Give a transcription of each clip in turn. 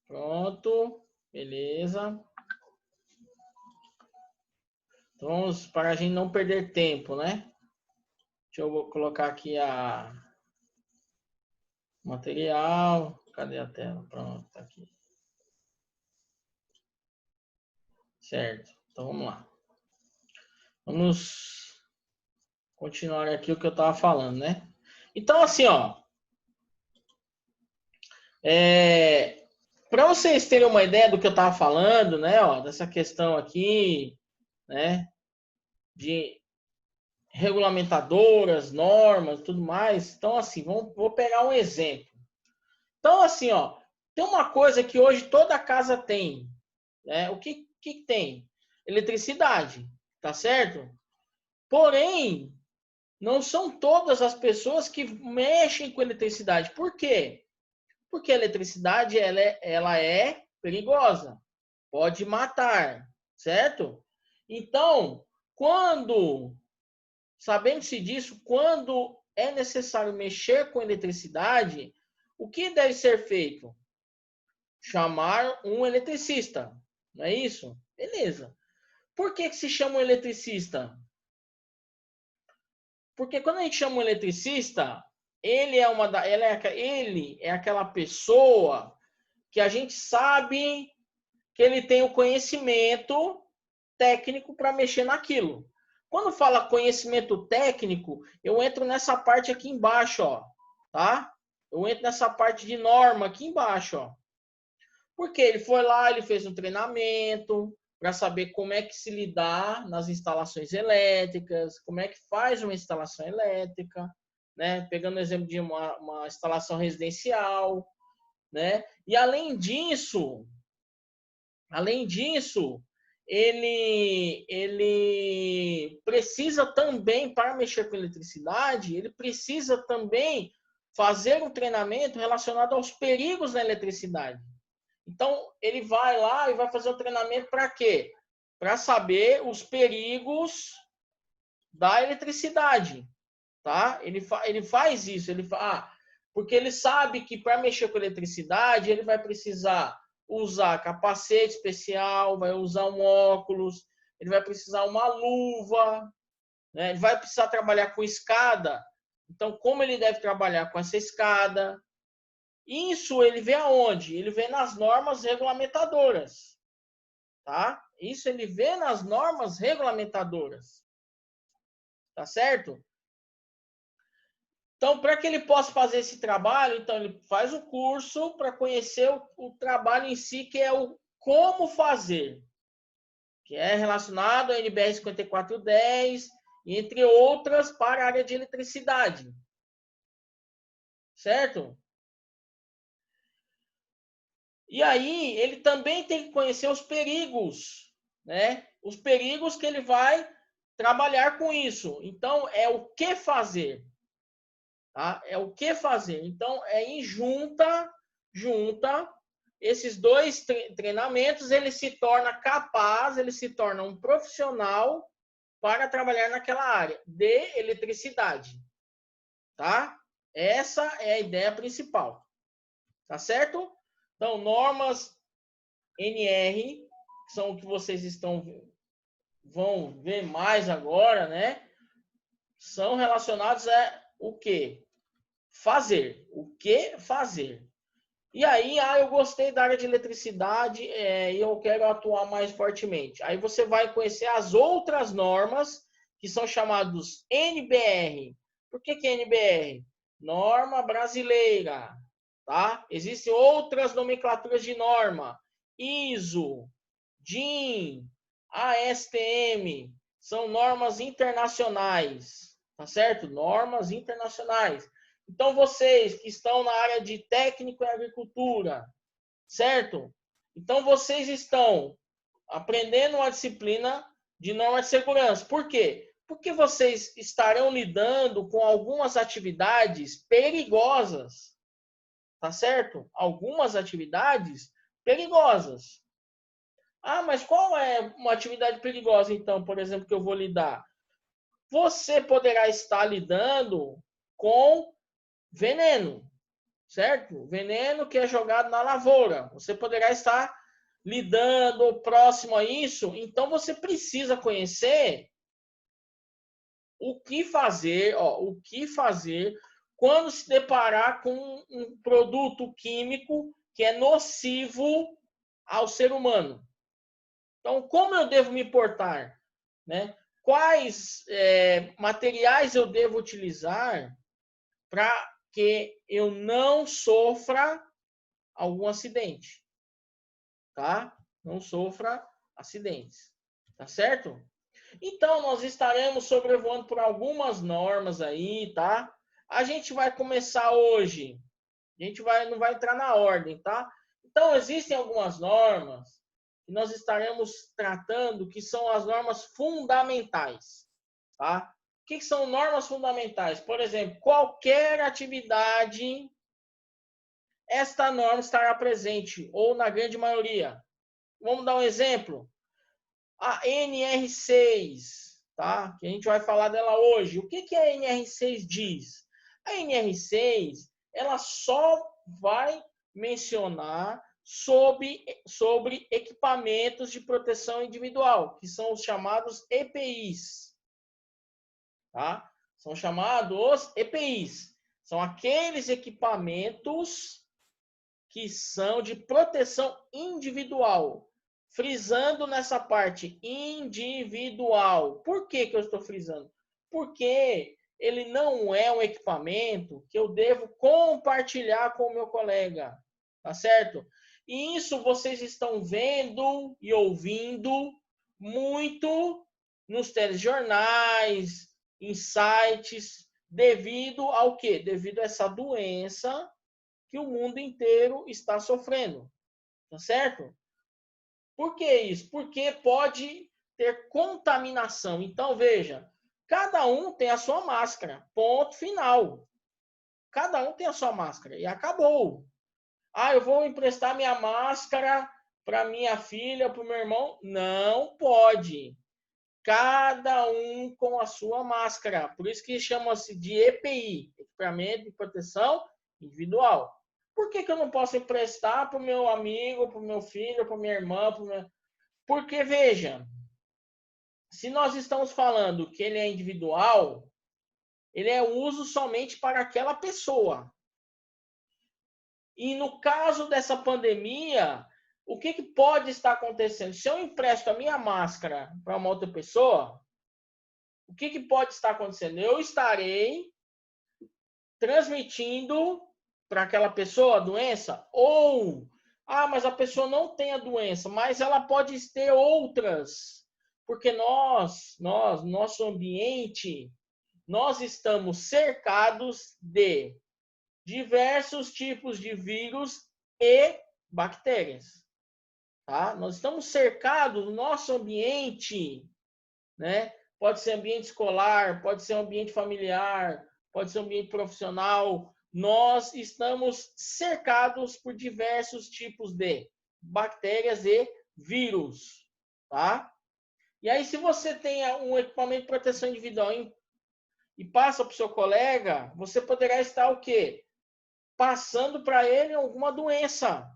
Pronto. Beleza. Então, para a gente não perder tempo, né? Deixa eu colocar aqui a material. Cadê a tela? Pronto, tá aqui. Certo. Então, vamos lá. Vamos continuar aqui o que eu estava falando, né? Então, assim, ó. Para vocês terem uma ideia do que eu estava falando, né? Ó, dessa questão aqui, né? De regulamentadoras, normas, tudo mais. Então, assim, vou pegar um exemplo. Então, assim, ó, tem uma coisa que hoje toda casa tem, né? O que tem? Eletricidade, tá certo? Porém, não são todas as pessoas que mexem com eletricidade. Por quê? Porque a eletricidade ela é perigosa, pode matar, certo? Então, sabendo-se disso, quando é necessário mexer com eletricidade, o que deve ser feito? Chamar um eletricista, não é isso? Beleza. Por que se chama um eletricista? Porque quando a gente chama um eletricista, ele é aquela pessoa que a gente sabe que ele tem o conhecimento técnico para mexer naquilo. Quando fala conhecimento técnico, eu entro nessa parte aqui embaixo, ó, tá? Eu entro nessa parte de norma aqui embaixo, ó. Porque ele foi lá, ele fez um treinamento para saber como é que se lidar nas instalações elétricas, como é que faz uma instalação elétrica, né? Pegando o exemplo de uma instalação residencial, né? E além disso, ele precisa também, para mexer com eletricidade, ele precisa também fazer um treinamento relacionado aos perigos da eletricidade. Então, ele vai lá e vai fazer o treinamento para quê? Para saber os perigos da eletricidade, tá? Ele faz isso, porque ele sabe que para mexer com eletricidade, ele vai precisar usar capacete especial, vai usar um óculos, ele vai precisar uma luva, né? Ele vai precisar trabalhar com escada. Então, como ele deve trabalhar com essa escada? Isso ele vê aonde? Ele vê nas normas regulamentadoras, tá? Isso ele vê nas normas regulamentadoras, tá certo? Então, para que ele possa fazer esse trabalho, então ele faz o curso para conhecer o trabalho em si, que é o como fazer, que é relacionado à NBR 5410, entre outras, para a área de eletricidade, certo? E aí, ele também tem que conhecer os perigos, né? Os perigos que ele vai trabalhar com isso. Então, é o que fazer, tá? É o que fazer. Então, é em junta esses dois treinamentos, ele se torna capaz, ele se torna um profissional para trabalhar naquela área de eletricidade, tá? Essa é a ideia principal, tá certo? Então, normas NR, que são o que vocês vão ver mais agora, né? São relacionados a o que? Fazer. O que fazer? E aí, eu gostei da área de eletricidade e eu quero atuar mais fortemente. Aí você vai conhecer as outras normas, que são chamados NBR. Por que é NBR? Norma brasileira, tá? Existem outras nomenclaturas de norma. ISO, DIN, ASTM, são normas internacionais, tá certo? Normas internacionais. Então, vocês que estão na área de técnico em agricultura, certo? Então, vocês estão aprendendo uma disciplina de norma de segurança. Por quê? Porque vocês estarão lidando com algumas atividades perigosas, tá certo? Algumas atividades perigosas. Mas qual é uma atividade perigosa, então, por exemplo, que eu vou lidar? Você poderá estar lidando com veneno, certo? Veneno que é jogado na lavoura. Você poderá estar lidando próximo a isso, então você precisa conhecer o que fazer, o que fazer quando se deparar com um produto químico que é nocivo ao ser humano. Então, como eu devo me portar, né? Quais materiais eu devo utilizar para que eu não sofra algum acidente, tá? Não sofra acidentes, tá certo? Então, nós estaremos sobrevoando por algumas normas aí, tá? A gente vai começar hoje. A gente não vai entrar na ordem, tá? Então, existem algumas normas que nós estaremos tratando que são as normas fundamentais, tá? O que são normas fundamentais? Por exemplo, qualquer atividade, esta norma estará presente, ou na grande maioria. Vamos dar um exemplo? A NR6, tá? Que a gente vai falar dela hoje. O que a NR6 diz? A NR6, ela só vai mencionar sobre equipamentos de proteção individual, que são os chamados EPIs, tá? São chamados EPIs. São aqueles equipamentos que são de proteção individual. Frisando nessa parte individual. Por que eu estou frisando? Porque ele não é um equipamento que eu devo compartilhar com o meu colega. Tá certo? E isso vocês estão vendo e ouvindo muito nos telejornais, em sites, devido ao quê? Devido a essa doença que o mundo inteiro está sofrendo. Tá certo? Por que isso? Porque pode ter contaminação. Então, veja, cada um tem a sua máscara. Ponto final. Cada um tem a sua máscara. E acabou. Ah, eu vou emprestar minha máscara para minha filha, para o meu irmão? Não pode. Cada um com a sua máscara. Por isso que chama-se de EPI, equipamento de proteção individual. Por que eu não posso emprestar para o meu amigo, para o meu filho, para minha irmã? Porque, veja, se nós estamos falando que ele é individual, ele é uso somente para aquela pessoa. E no caso dessa pandemia, o que pode estar acontecendo? Se eu empresto a minha máscara para uma outra pessoa, o que pode estar acontecendo? Eu estarei transmitindo para aquela pessoa a doença, ou, mas a pessoa não tem a doença, mas ela pode ter outras, porque nosso ambiente, nós estamos cercados de diversos tipos de vírus e bactérias, tá? Nós estamos cercados no nosso ambiente, né? Pode ser ambiente escolar, pode ser ambiente familiar, pode ser ambiente profissional. Nós estamos cercados por diversos tipos de bactérias e vírus, tá? E aí, se você tem um equipamento de proteção individual e passa para o seu colega, você poderá estar o quê? Passando para ele alguma doença.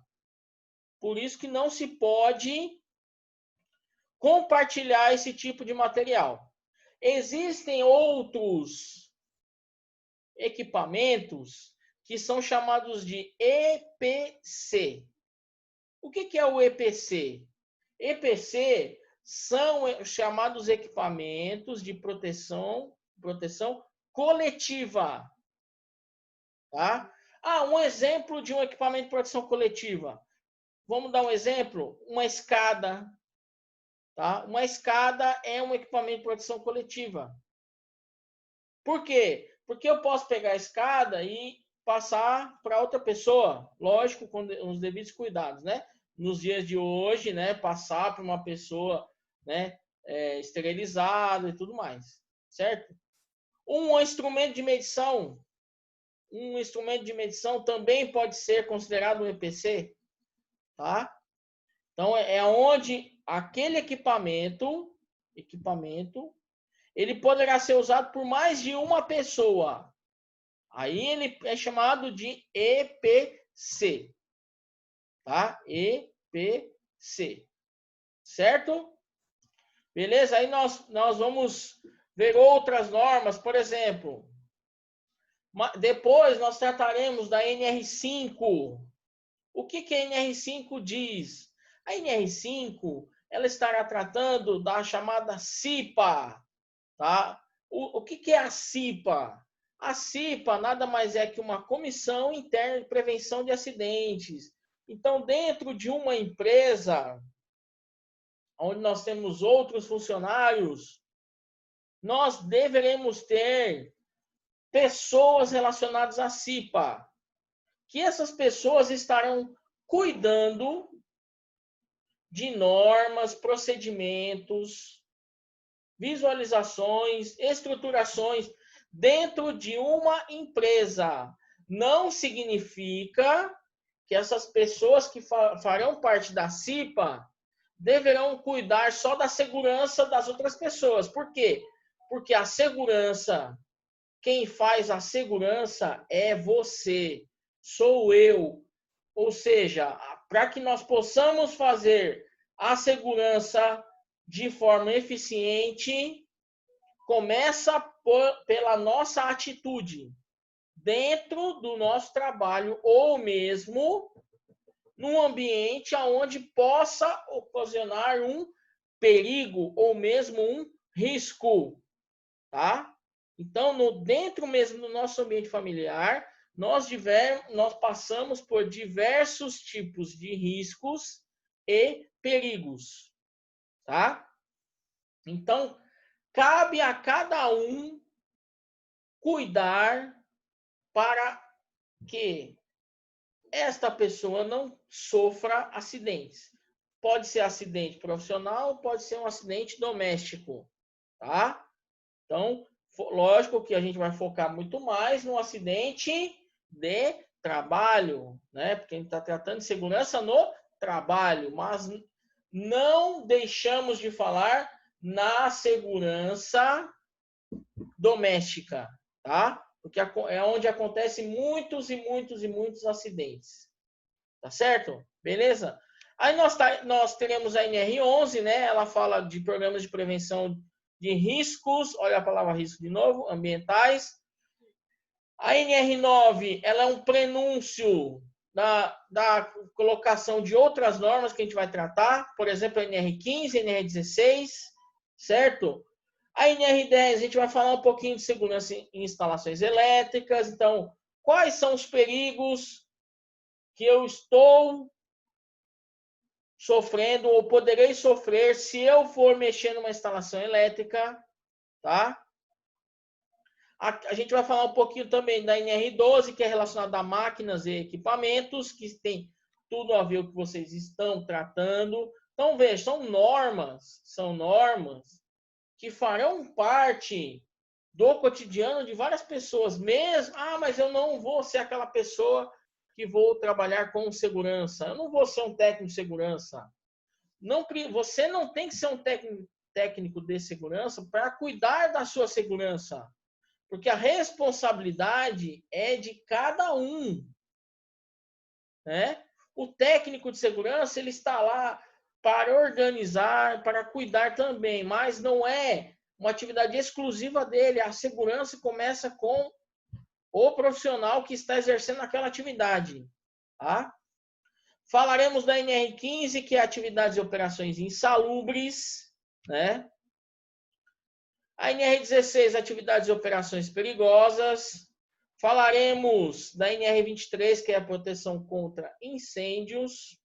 Por isso que não se pode compartilhar esse tipo de material. Existem outros equipamentos que são chamados de EPC. O que é o EPC? EPC são chamados equipamentos de proteção coletiva. Tá? Um exemplo de um equipamento de proteção coletiva. Vamos dar um exemplo? Uma escada. Tá? Uma escada é um equipamento de proteção coletiva. Por quê? Porque eu posso pegar a escada e passar para outra pessoa, lógico, com os devidos cuidados, né? Nos dias de hoje, né? Passar para uma pessoa, né? Esterilizada e tudo mais, certo? Um instrumento de medição também pode ser considerado um EPC, tá? Então, é onde aquele equipamento, ele poderá ser usado por mais de uma pessoa. Aí ele é chamado de EPC, tá? EPC, certo? Beleza? Aí nós vamos ver outras normas, por exemplo, depois nós trataremos da NR5. O que a NR5 diz? A NR5, ela estará tratando da chamada CIPA, tá? O que é a CIPA? A CIPA nada mais é que uma comissão interna de prevenção de acidentes. Então, dentro de uma empresa, onde nós temos outros funcionários, nós deveremos ter pessoas relacionadas à CIPA, que essas pessoas estarão cuidando de normas, procedimentos, visualizações, estruturações dentro de uma empresa. Não significa que essas pessoas que farão parte da CIPA deverão cuidar só da segurança das outras pessoas. Por quê? Porque a segurança, quem faz a segurança é você, sou eu. Ou seja, para que nós possamos fazer a segurança de forma eficiente, começa pela nossa atitude dentro do nosso trabalho ou mesmo num ambiente onde possa ocasionar um perigo ou mesmo um risco, tá? Então, dentro mesmo do nosso ambiente familiar, nós passamos por diversos tipos de riscos e perigos, tá? Então, cabe a cada um cuidar para que esta pessoa não sofra acidentes. Pode ser acidente profissional, pode ser um acidente doméstico, tá? Então, lógico que a gente vai focar muito mais no acidente de trabalho, né? Porque a gente está tratando de segurança no trabalho, mas não deixamos de falar na segurança doméstica, tá? Porque é onde acontecem muitos e muitos e muitos acidentes. Tá certo? Beleza? Aí nós teremos a NR11, né? Ela fala de programas de prevenção de riscos, olha a palavra risco de novo, ambientais. A NR9, ela é um prenúncio da colocação de outras normas que a gente vai tratar, por exemplo, a NR15, a NR16, certo? A NR10, a gente vai falar um pouquinho de segurança em instalações elétricas. Então, quais são os perigos que eu estou sofrendo ou poderei sofrer se eu for mexer numa instalação elétrica, tá? A gente vai falar um pouquinho também da NR12, que é relacionada a máquinas e equipamentos, que tem tudo a ver com o que vocês estão tratando. Então, veja, são normas que farão parte do cotidiano de várias pessoas, mesmo, mas eu não vou ser aquela pessoa que vou trabalhar com segurança, eu não vou ser um técnico de segurança. Não, você não tem que ser um técnico de segurança para cuidar da sua segurança, porque a responsabilidade é de cada um, né? O técnico de segurança, ele está lá para organizar, para cuidar também, mas não é uma atividade exclusiva dele. A segurança começa com o profissional que está exercendo aquela atividade, tá? Falaremos da NR15, que é atividades e operações insalubres, né? A NR16, atividades e operações perigosas. Falaremos da NR23, que é a proteção contra incêndios.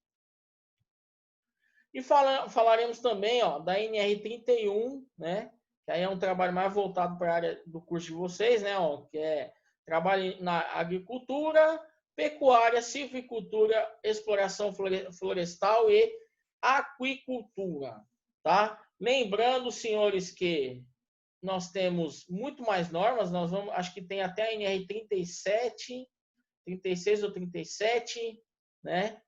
E falaremos também da NR31, né? Que aí é um trabalho mais voltado para a área do curso de vocês, né? Que é trabalho na agricultura, pecuária, silvicultura, exploração florestal e aquicultura, tá? Lembrando, senhores, que nós temos muito mais normas, acho que tem até a NR37, 36 ou 37, né?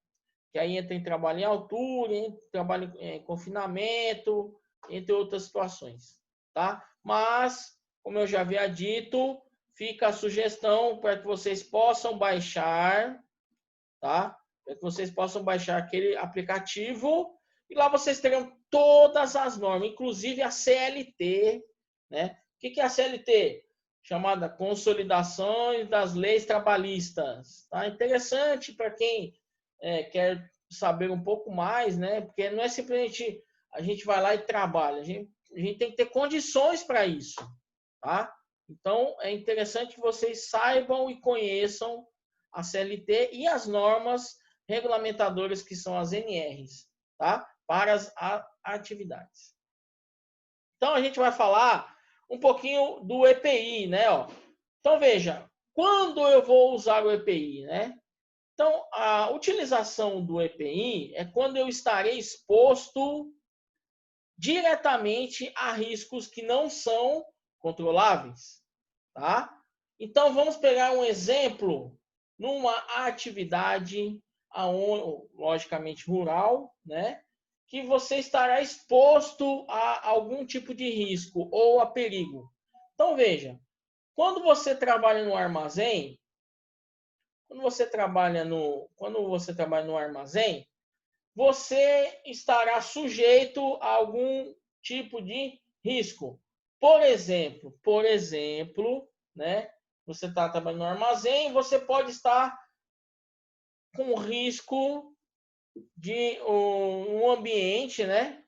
Que aí entra em trabalho em altura, trabalho em confinamento, entre outras situações, tá? Mas, como eu já havia dito, fica a sugestão para que vocês possam baixar, tá? Para que vocês possam baixar aquele aplicativo e lá vocês terão todas as normas, inclusive a CLT, né? O que é a CLT? Chamada Consolidações das Leis Trabalhistas. Tá? Interessante para quem quer saber um pouco mais, né? Porque não é simplesmente a gente vai lá e trabalha, a gente tem que ter condições para isso, tá? Então, é interessante que vocês saibam e conheçam a CLT e as normas regulamentadoras, que são as NRs, tá? Para as atividades. Então, a gente vai falar um pouquinho do EPI, né? Então, veja, quando eu vou usar o EPI, né? Então, a utilização do EPI é quando eu estarei exposto diretamente a riscos que não são controláveis, tá? Então, vamos pegar um exemplo numa atividade, logicamente rural, né? Que você estará exposto a algum tipo de risco ou a perigo. Então, veja, quando você trabalha no armazém, quando você trabalha no armazém, você estará sujeito a algum tipo de risco. Por exemplo, né? Você está trabalhando no armazém, você pode estar com risco de um ambiente, né?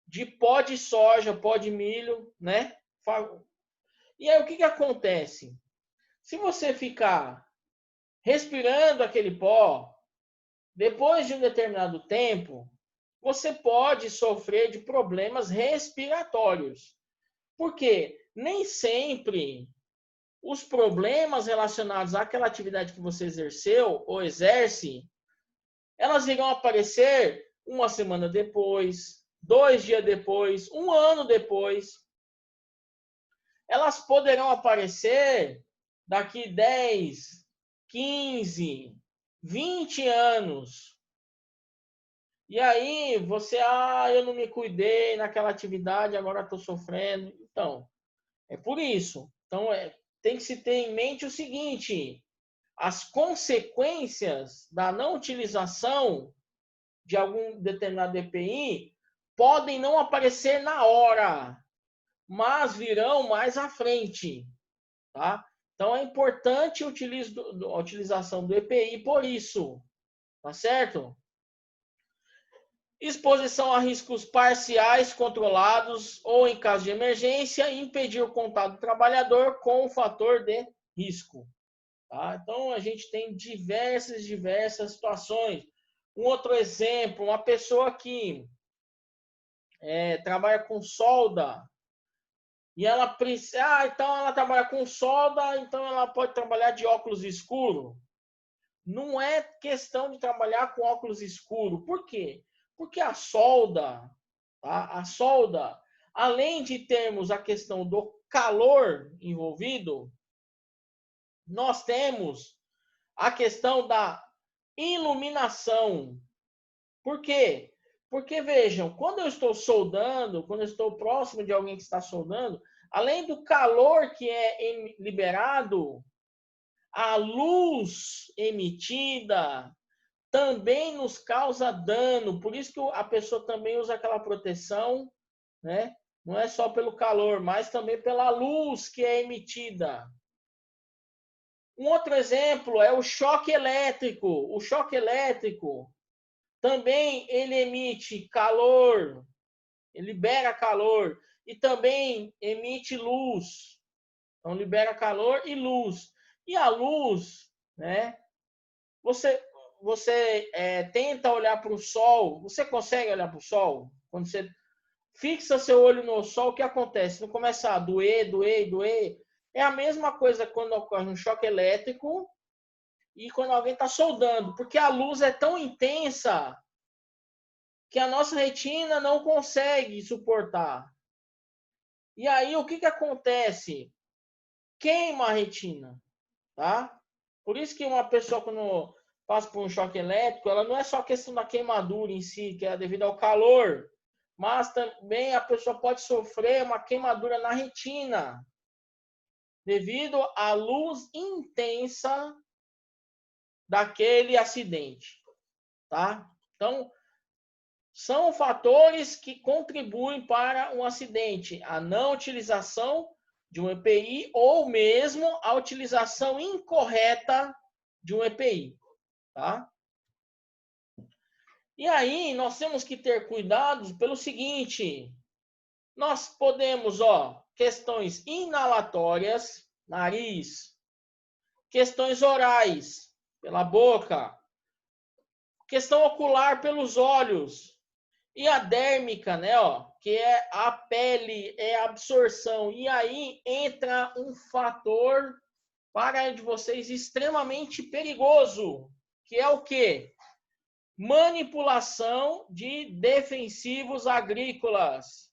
De pó de soja, pó de milho, né? E aí o que acontece? Se você ficar respirando aquele pó, depois de um determinado tempo, você pode sofrer de problemas respiratórios. Por quê? Nem sempre os problemas relacionados àquela atividade que você exerceu ou exerce, elas irão aparecer uma semana depois, 2 dias depois, um ano depois. Elas poderão aparecer daqui 10, 15, 20 anos. E aí você, eu não me cuidei naquela atividade, agora estou sofrendo. Então, é por isso. Então, tem que se ter em mente o seguinte: as consequências da não utilização de algum determinado EPI podem não aparecer na hora, mas virão mais à frente, tá? Então, é importante a utilização do EPI por isso, tá certo? Exposição a riscos parciais controlados ou, em caso de emergência, impedir o contato do trabalhador com o fator de risco. Tá? Então, a gente tem diversas situações. Um outro exemplo, uma pessoa que trabalha com solda e ela precisa, então ela trabalha com solda, então ela pode trabalhar de óculos escuro. Não é questão de trabalhar com óculos escuro. Por quê? Porque a solda, além de termos a questão do calor envolvido, nós temos a questão da iluminação. Por quê? Porque, vejam, quando eu estou soldando, quando eu estou próximo de alguém que está soldando, além do calor que é liberado, a luz emitida também nos causa dano. Por isso que a pessoa também usa aquela proteção, né? Não é só pelo calor, mas também pela luz que é emitida. Um outro exemplo é o choque elétrico. O choque elétrico também ele emite calor, ele libera calor e também emite luz. Então libera calor e luz. E a luz, né? Você tenta olhar para o sol, você consegue olhar para o sol? Quando você fixa seu olho no sol, o que acontece? Não começa a doer. É a mesma coisa quando ocorre um choque elétrico e quando alguém está soldando, porque a luz é tão intensa que a nossa retina não consegue suportar. E aí, o que acontece? Queima a retina, tá? Por isso que uma pessoa, quando passa por um choque elétrico, ela não é só questão da queimadura em si, que é devido ao calor, mas também a pessoa pode sofrer uma queimadura na retina. devido à luz intensa daquele acidente, tá? Então, são fatores que contribuem para um acidente, a não utilização de um EPI ou mesmo a utilização incorreta de um EPI, tá? E aí nós temos que ter cuidado pelo seguinte, nós podemos, questões inalatórias, nariz, questões orais, pela boca, questão ocular pelos olhos, e a dérmica, né, que é a pele, é a absorção. E aí entra um fator para de vocês extremamente perigoso, que é o quê? Manipulação de defensivos agrícolas.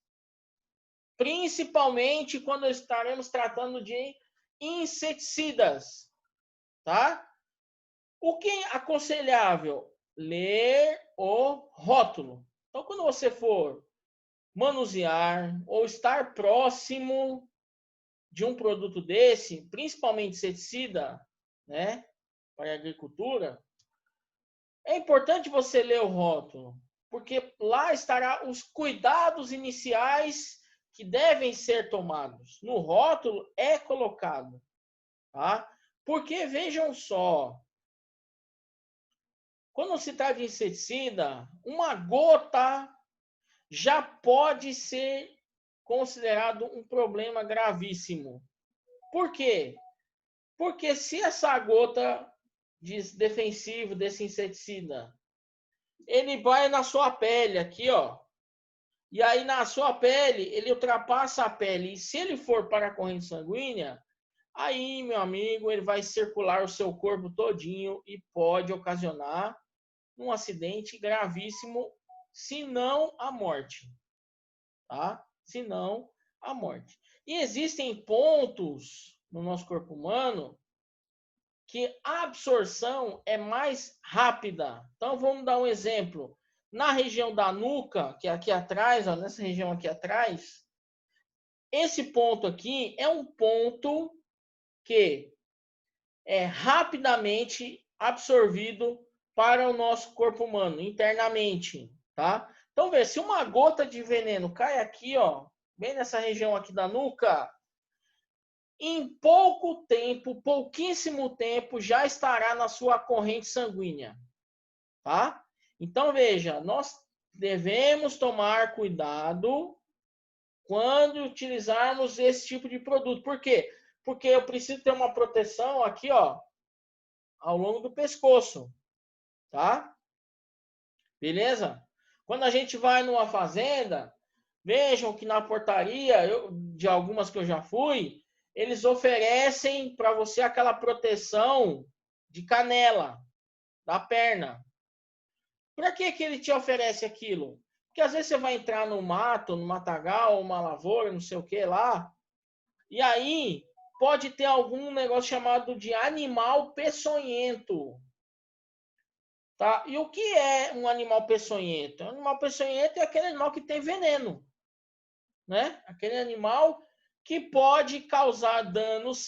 Principalmente quando estaremos tratando de inseticidas, tá? O que é aconselhável? Ler o rótulo. Então, quando você for manusear ou estar próximo de um produto desse, principalmente inseticida, né, para a agricultura, é importante você ler o rótulo, porque lá estará os cuidados iniciais que devem ser tomados. No rótulo é colocado, tá? Porque vejam só, quando se trata de inseticida, uma gota já pode ser considerado um problema gravíssimo. Por quê? Porque se essa gota de defensivo desse inseticida, ele vai na sua pele aqui, e aí na sua pele, ele ultrapassa a pele, e se ele for para a corrente sanguínea, aí, meu amigo, ele vai circular o seu corpo todinho e pode ocasionar um acidente gravíssimo, se não a morte, tá? Se não a morte. E existem pontos no nosso corpo humano que a absorção é mais rápida. Então, vamos dar um exemplo. Na região da nuca, que é aqui atrás, nessa região aqui atrás, esse ponto aqui é um ponto que é rapidamente absorvido para o nosso corpo humano, internamente, tá? Então, vê, se uma gota de veneno cai aqui, bem nessa região aqui da nuca, em pouco tempo, pouquíssimo tempo, já estará na sua corrente sanguínea, tá? Então, veja, nós devemos tomar cuidado quando utilizarmos esse tipo de produto. Por quê? Porque eu preciso ter uma proteção aqui, ao longo do pescoço, tá? Beleza? Quando a gente vai numa fazenda, vejam que na portaria, de algumas que eu já fui, eles oferecem para você aquela proteção de canela, da perna. Para que ele te oferece aquilo? Porque às vezes você vai entrar no mato, no matagal, uma lavoura, não sei o que lá, e aí pode ter algum negócio chamado de animal peçonhento. Tá? E o que é um animal peçonhento? Um animal peçonhento é aquele animal que tem veneno, né? Aquele animal que pode causar danos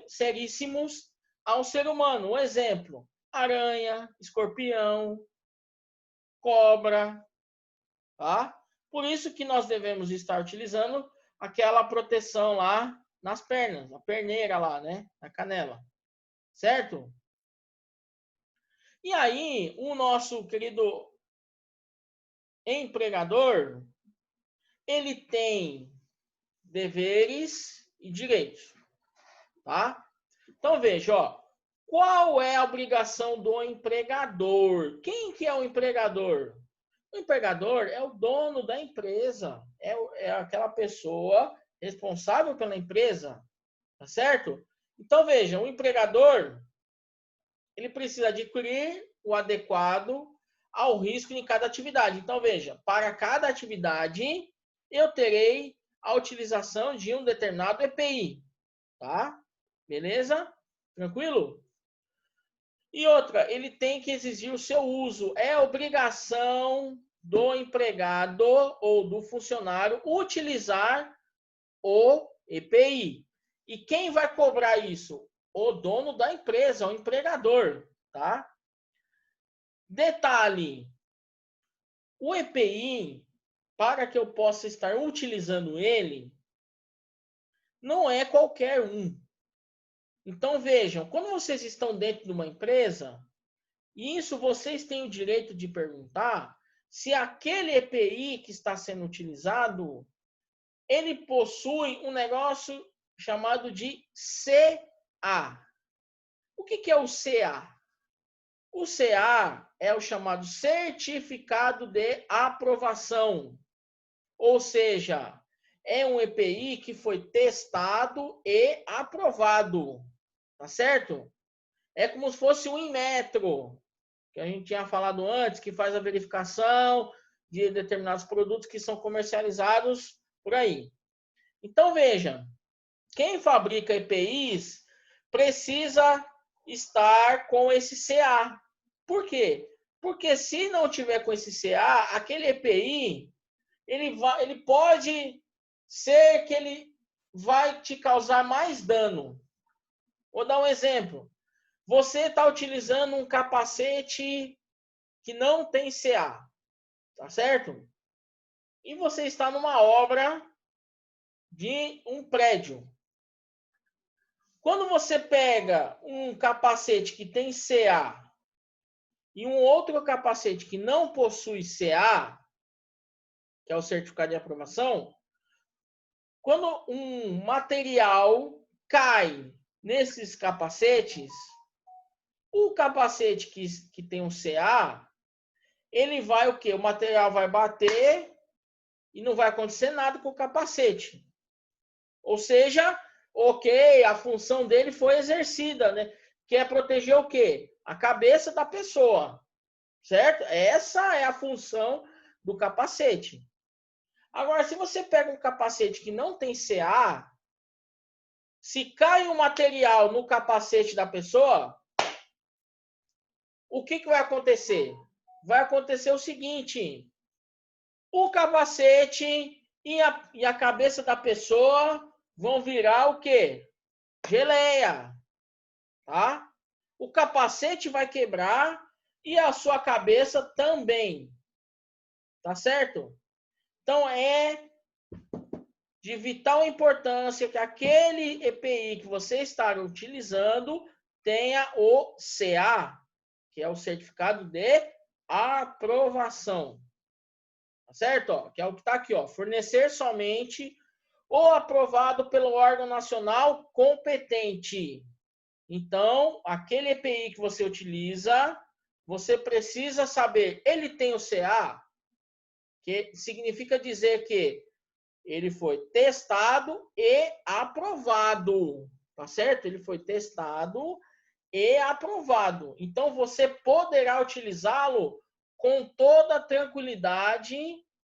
seríssimos ao ser humano. Um exemplo, aranha, escorpião, cobra, tá? Por isso que nós devemos estar utilizando aquela proteção lá nas pernas, a perneira lá, né? Na canela, certo? E aí, o nosso querido empregador, ele tem deveres e direitos, tá? Então veja, qual é a obrigação do empregador? Quem que é o empregador? O empregador é o dono da empresa, é aquela pessoa responsável pela empresa, tá certo? Então veja, o empregador, ele precisa adquirir o adequado ao risco de cada atividade. Então veja, para cada atividade eu terei a utilização de um determinado EPI, tá? Beleza? Tranquilo? E outra, ele tem que exigir o seu uso. É obrigação do empregado ou do funcionário utilizar o EPI. E quem vai cobrar isso? O dono da empresa, o empregador, tá? Detalhe, o EPI, para que eu possa estar utilizando ele, não é qualquer um. Então vejam, quando vocês estão dentro de uma empresa, isso vocês têm o direito de perguntar se aquele EPI que está sendo utilizado, ele possui um negócio chamado de CA. O que é o CA? O CA é o chamado Certificado de Aprovação. Ou seja, é um EPI que foi testado e aprovado. Tá certo? É como se fosse um Inmetro, que a gente tinha falado antes, que faz a verificação de determinados produtos que são comercializados por aí. Então, veja, quem fabrica EPIs precisa estar com esse CA. Por quê? Porque se não tiver com esse CA, aquele EPI, ele pode ser que ele vai te causar mais dano. Vou dar um exemplo. Você está utilizando um capacete que não tem CA, tá certo? E você está numa obra de um prédio. Quando você pega um capacete que tem CA e um outro capacete que não possui CA, que é o certificado de aprovação, quando um material cai nesses capacetes, o capacete que tem um CA, ele vai o quê? O material vai bater e não vai acontecer nada com o capacete. Ou seja, ok, a função dele foi exercida, né? Que é proteger o quê? A cabeça da pessoa, certo? Essa é a função do capacete. Agora, se você pega um capacete que não tem CA, se cai um material no capacete da pessoa, o que vai acontecer? Vai acontecer o seguinte: o capacete e a cabeça da pessoa vão virar o quê? Geleia, tá? O capacete vai quebrar e a sua cabeça também, tá certo? Então é de vital importância que aquele EPI que você está utilizando tenha o CA, que é o certificado de aprovação. Tá certo? Ó, que é o que está aqui, ó. Fornecer somente ou aprovado pelo órgão nacional competente. Então, aquele EPI que você utiliza, você precisa saber, ele tem o CA, que significa dizer que ele foi testado e aprovado, tá certo? Ele foi testado e aprovado. Então, você poderá utilizá-lo com toda tranquilidade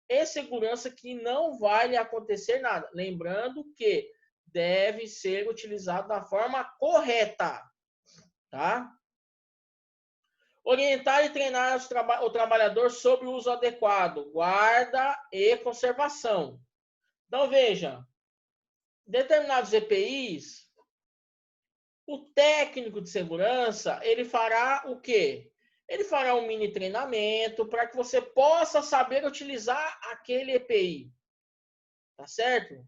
e segurança que não vai lhe acontecer nada. Lembrando que deve ser utilizado da forma correta, tá? Orientar e treinar o trabalhador sobre o uso adequado, guarda e conservação. Então, veja, determinados EPIs, o técnico de segurança, ele fará o quê? Ele fará um mini treinamento para que você possa saber utilizar aquele EPI. Tá certo?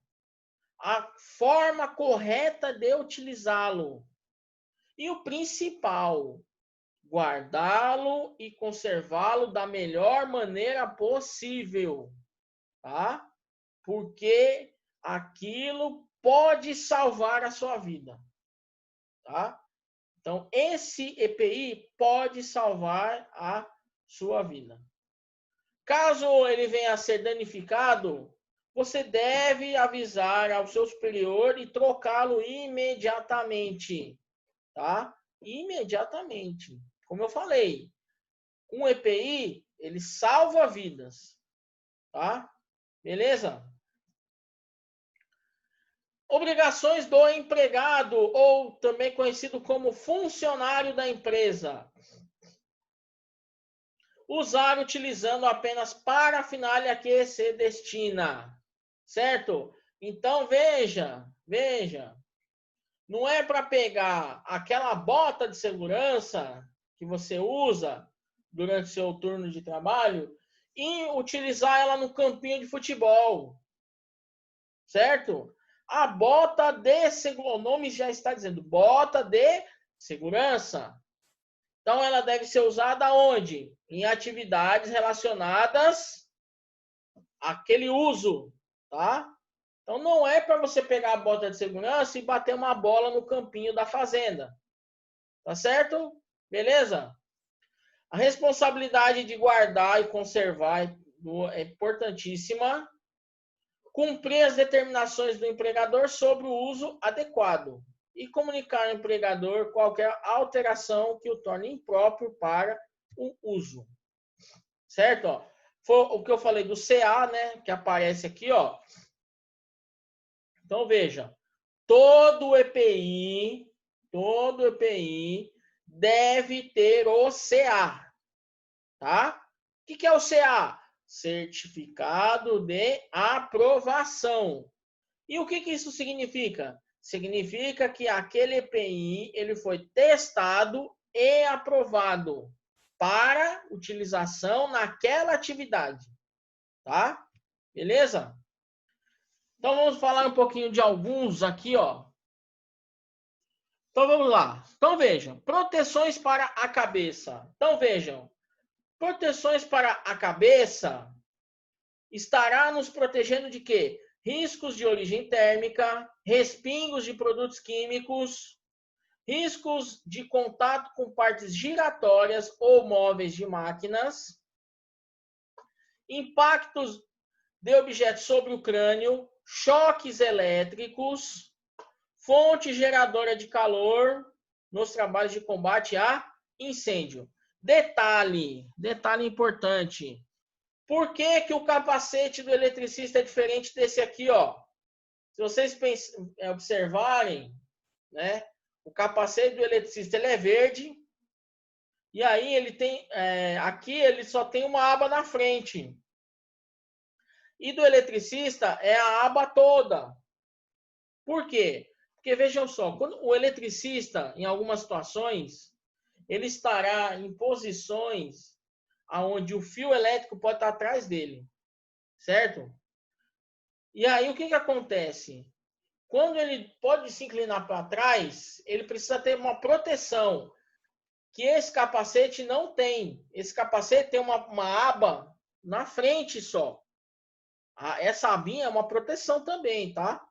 A forma correta de utilizá-lo. E o principal, guardá-lo e conservá-lo da melhor maneira possível, tá? Porque aquilo pode salvar a sua vida, tá? Então, esse EPI pode salvar a sua vida. Caso ele venha a ser danificado, você deve avisar ao seu superior e trocá-lo imediatamente, tá? Imediatamente. Como eu falei, um EPI, ele salva vidas, tá? Beleza? Obrigações do empregado, ou também conhecido como funcionário da empresa. Usar utilizando apenas para a finalidade a que se destina. Certo? Então, veja. não é para pegar aquela bota de segurança que você usa durante seu turno de trabalho e utilizar ela no campinho de futebol, certo? A bota de segurança, o nome já está dizendo, bota de segurança. Então, ela deve ser usada onde? Em atividades relacionadas àquele uso, tá? Então, não é para você pegar a bota de segurança e bater uma bola no campinho da fazenda. Tá certo? Beleza? A responsabilidade de guardar e conservar é importantíssima. Cumprir as determinações do empregador sobre o uso adequado e comunicar ao empregador qualquer alteração que o torne impróprio para o uso. Certo? Ó, foi o que eu falei do CA, né? Que aparece aqui, ó. Então, veja. Todo EPI deve ter o CA. Tá? O que é o CA? Certificado de aprovação. E o que isso significa? Significa que aquele EPI ele foi testado e aprovado para utilização naquela atividade. Tá? Beleza? Então vamos falar um pouquinho de alguns aqui, ó. Então vamos lá. Então vejam, proteções para a cabeça. Então vejam, proteções para a cabeça estará nos protegendo de quê? Riscos de origem térmica, respingos de produtos químicos, riscos de contato com partes giratórias ou móveis de máquinas, impactos de objetos sobre o crânio, choques elétricos, fonte geradora de calor nos trabalhos de combate a incêndio. Detalhe importante. Por que que o capacete do eletricista é diferente desse aqui, ó? Se vocês observarem, né? O capacete do eletricista ele é verde e aí ele tem aqui ele só tem uma aba na frente. E do eletricista é a aba toda. Por quê? Porque vejam só, quando o eletricista, em algumas situações, ele estará em posições aonde o fio elétrico pode estar atrás dele, certo? E aí o que acontece? Quando ele pode se inclinar para trás, ele precisa ter uma proteção que esse capacete não tem. Esse capacete tem uma aba na frente só. Essa abinha é uma proteção também, tá?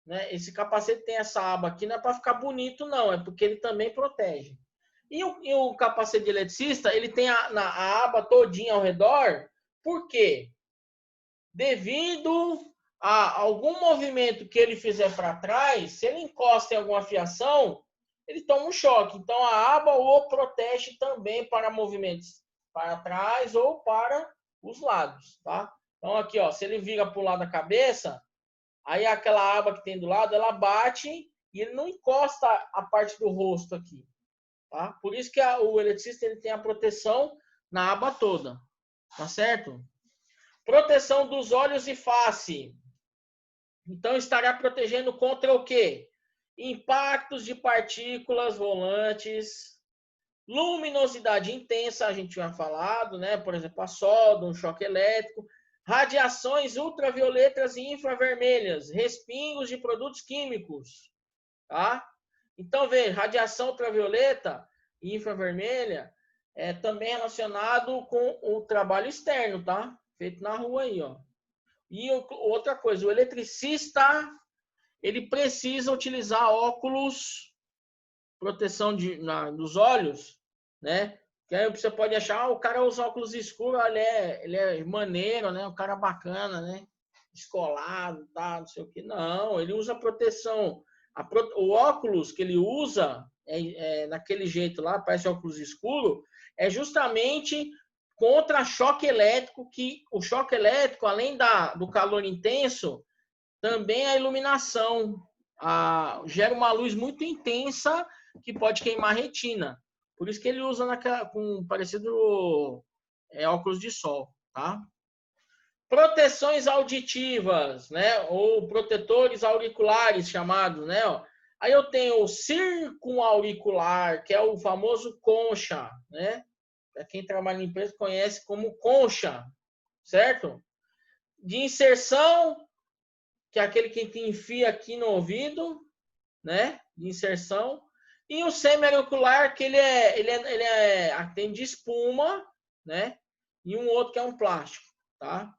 Né? Esse capacete tem essa aba aqui, não é para ficar bonito, não. É porque ele também protege. E o capacete de eletricista, ele tem a aba todinha ao redor. Por quê? Devido a algum movimento que ele fizer para trás, se ele encosta em alguma fiação, ele toma um choque. Então, a aba o protege também para movimentos para trás ou para os lados, tá? Então, aqui, ó, se ele vira para o lado da cabeça, aí aquela aba que tem do lado, ela bate e ele não encosta a parte do rosto aqui, tá? Por isso que o eletricista ele tem a proteção na aba toda, tá certo? Proteção dos olhos e face. Então, estará protegendo contra o quê? Impactos de partículas volantes, luminosidade intensa, a gente tinha falado, né? Por exemplo, a solda, um choque elétrico, radiações ultravioletas e infravermelhas, respingos de produtos químicos, tá? Então, veja, radiação ultravioleta e infravermelha é também relacionado com o trabalho externo, tá? Feito na rua aí, ó. E outra coisa, o eletricista, ele precisa utilizar óculos, proteção dos olhos, né? Que aí você pode achar, o cara usa óculos escuros, ele é maneiro, né? Um cara bacana, né? Descolado, tá? Não sei o que. Não, ele usa proteção. O óculos que ele usa, naquele jeito lá, parece óculos escuro, é justamente contra choque elétrico, que o choque elétrico, além do calor intenso, também a iluminação gera uma luz muito intensa que pode queimar a retina. Por isso que ele usa com parecido óculos de sol, tá? Proteções auditivas, né? Ou protetores auriculares chamados, né? Aí eu tenho o circunauricular, que é o famoso concha, né? Para quem trabalha em empresa conhece como concha, certo? De inserção, que é aquele que te enfia aqui no ouvido, né? De inserção. E o semi-auricular, que ele tem de espuma, né? E um outro que é um plástico, tá?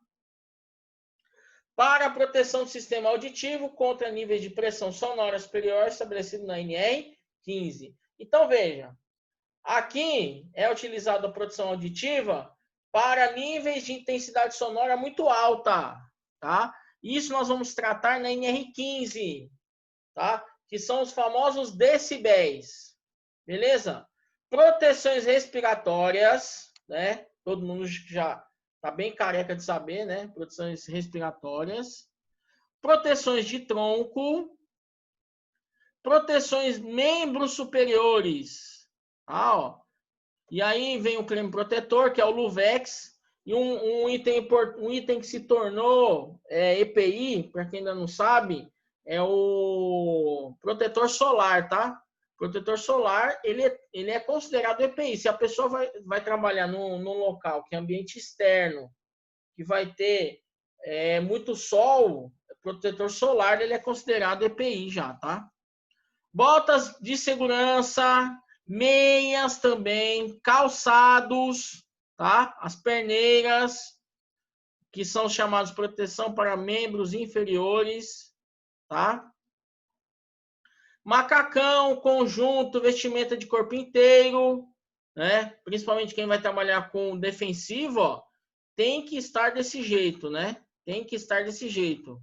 Para a proteção do sistema auditivo contra níveis de pressão sonora superior estabelecido na NR15. Então, veja, aqui é utilizada a proteção auditiva para níveis de intensidade sonora muito alta, tá? Isso nós vamos tratar na NR15, tá? Que são os famosos decibéis, beleza? Proteções respiratórias, né? Todo mundo já tá bem careca de saber, né? Proteções respiratórias, proteções de tronco, proteções membros superiores, tá? Ó. E aí vem o creme protetor, que é o Luvex, e um item que se tornou EPI, para quem ainda não sabe, é o protetor solar, tá? Protetor solar, ele é considerado EPI. Se a pessoa vai trabalhar num local que é ambiente externo, que vai ter muito sol, protetor solar, ele é considerado EPI já, tá? Botas de segurança, meias também, calçados, tá? As perneiras, que são chamadas de proteção para membros inferiores, tá? Macacão, conjunto, vestimenta de corpo inteiro, né? Principalmente quem vai trabalhar com defensivo, ó, tem que estar desse jeito, né? Tem que estar desse jeito.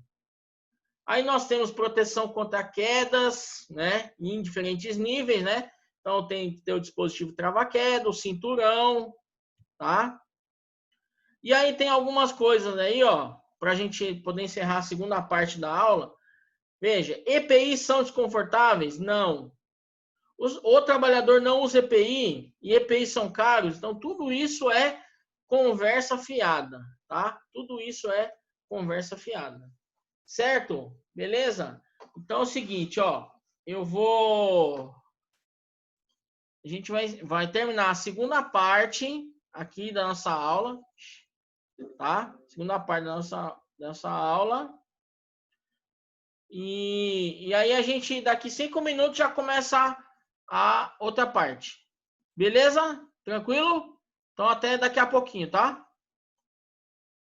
Aí nós temos proteção contra quedas, né? Em diferentes níveis, né? Então tem que ter o dispositivo trava-queda, o cinturão, tá? E aí tem algumas coisas aí, ó, para a gente poder encerrar a segunda parte da aula. Veja, EPIs são desconfortáveis? Não. O trabalhador não usa EPI e EPIs são caros, então tudo isso é conversa fiada, tá? Tudo isso é conversa fiada. Certo? Beleza? Então é o seguinte, ó, a gente vai terminar a segunda parte aqui da nossa aula, tá? Segunda parte da nossa aula. E aí a gente, daqui 5 minutos, já começa a outra parte. Beleza? Tranquilo? Então até daqui a pouquinho, tá?